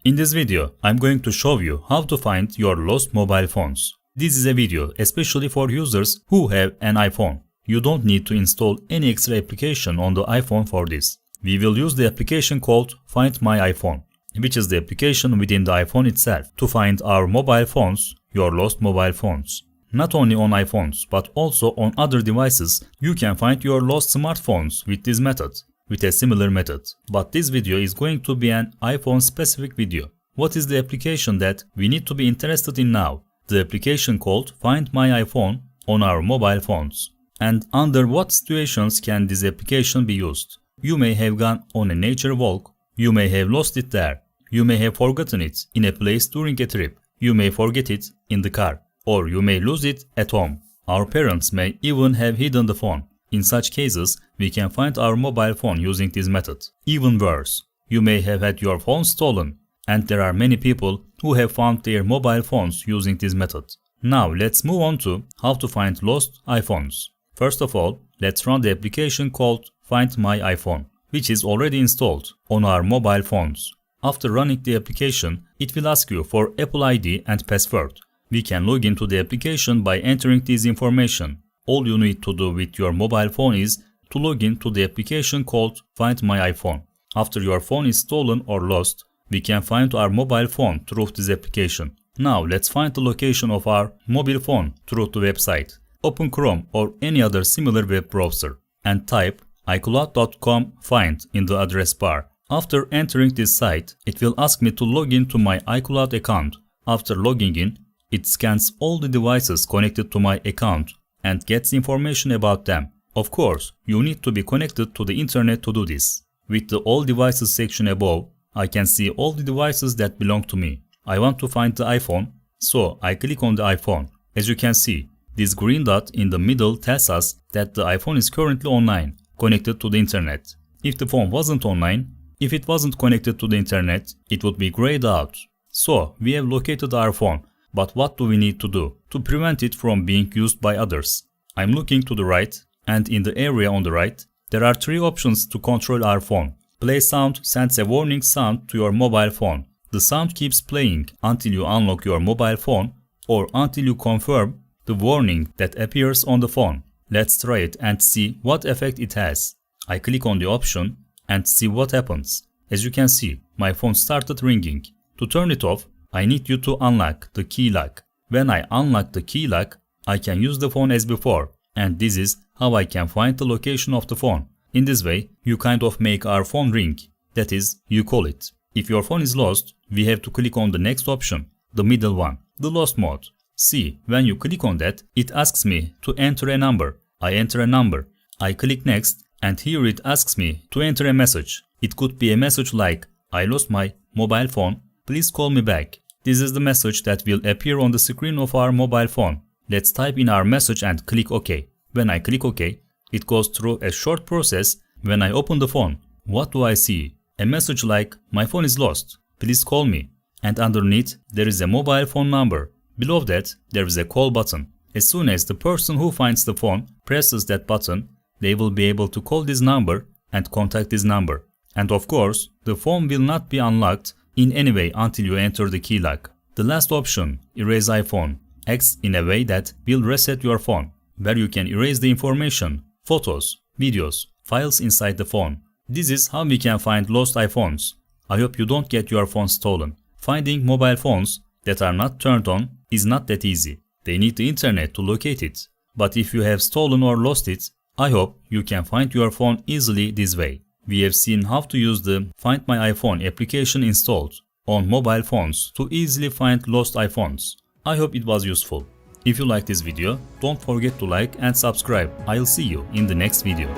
In this video, I'm going to show you how to find your lost mobile phones. This is a video especially for users who have an iPhone. You don't need to install any extra application on the iPhone for this. We will use the application called Find My iPhone, which is the application within the iPhone itself to find our mobile phones, your lost mobile phones. Not only on iPhones, but also on other devices, you can find your lost smartphones with this method, with a similar method. But this video is going to be an iPhone specific video. What is the application that we need to be interested in now? The application called Find My iPhone on our mobile phones. And under what situations can this application be used? You may have gone on a nature walk, you may have lost it there, you may have forgotten it in a place during a trip, you may forget it in the car, or you may lose it at home. Our parents may even have hidden the phone. In such cases, we can find our mobile phone using this method. Even worse, you may have had your phone stolen, and there are many people who have found their mobile phones using this method. Now let's move on to how to find lost iPhones. First of all, let's run the application called Find My iPhone, which is already installed on our mobile phones. After running the application, it will ask you for Apple ID and password. We can log into the application by entering this information. All you need to do with your mobile phone is to log into the application called Find My iPhone. After your phone is stolen or lost, we can find our mobile phone through this application. Now let's find the location of our mobile phone through the website. Open Chrome or any other similar web browser and type iCloud.com find in the address bar. After entering this site, it will ask me to log into my iCloud account. After logging in, it scans all the devices connected to my account and gets information about them. Of course, you need to be connected to the internet to do this. With the All Devices section above, I can see all the devices that belong to me. I want to find the iPhone, so I click on the iPhone. As you can see, this green dot in the middle tells us that the iPhone is currently online, connected to the internet. If the phone wasn't online, if it wasn't connected to the internet, it would be grayed out. So, we have located our phone. But what do we need to do to prevent it from being used by others? I'm looking to the right, and in the area on the right, there are three options to control our phone. Play sound sends a warning sound to your mobile phone. The sound keeps playing until you unlock your mobile phone or until you confirm the warning that appears on the phone. Let's try it and see what effect it has. I click on the option and see what happens. As you can see, my phone started ringing. To turn it off, I need you to unlock the key lock. When I unlock the key lock, I can use the phone as before, and this is how I can find the location of the phone. In this way, you kind of make our phone ring. That is, you call it. If your phone is lost, we have to click on the next option, the middle one, the lost mode. See, when you click on that, it asks me to enter a number. I enter a number. I click next, and here it asks me to enter a message. It could be a message like, I lost my mobile phone, please call me back. This is the message that will appear on the screen of our mobile phone. Let's type in our message and click OK. When I click OK, it goes through a short process. When I open the phone, what do I see? A message like, my phone is lost, please call me. And underneath, there is a mobile phone number. Below that, there is a call button. As soon as the person who finds the phone presses that button, they will be able to call this number and contact this number. And of course, the phone will not be unlocked in any way until you enter the key lock. The last option, Erase iPhone, acts in a way that will reset your phone, where you can erase the information, photos, videos, files inside the phone. This is how we can find lost iPhones. I hope you don't get your phone stolen. Finding mobile phones that are not turned on is not that easy. They need the internet to locate it. But if you have stolen or lost it, I hope you can find your phone easily this way. We have seen how to use the Find My iPhone application installed on mobile phones to easily find lost iPhones. I hope it was useful. If you like this video, don't forget to like and subscribe. I'll see you in the next video.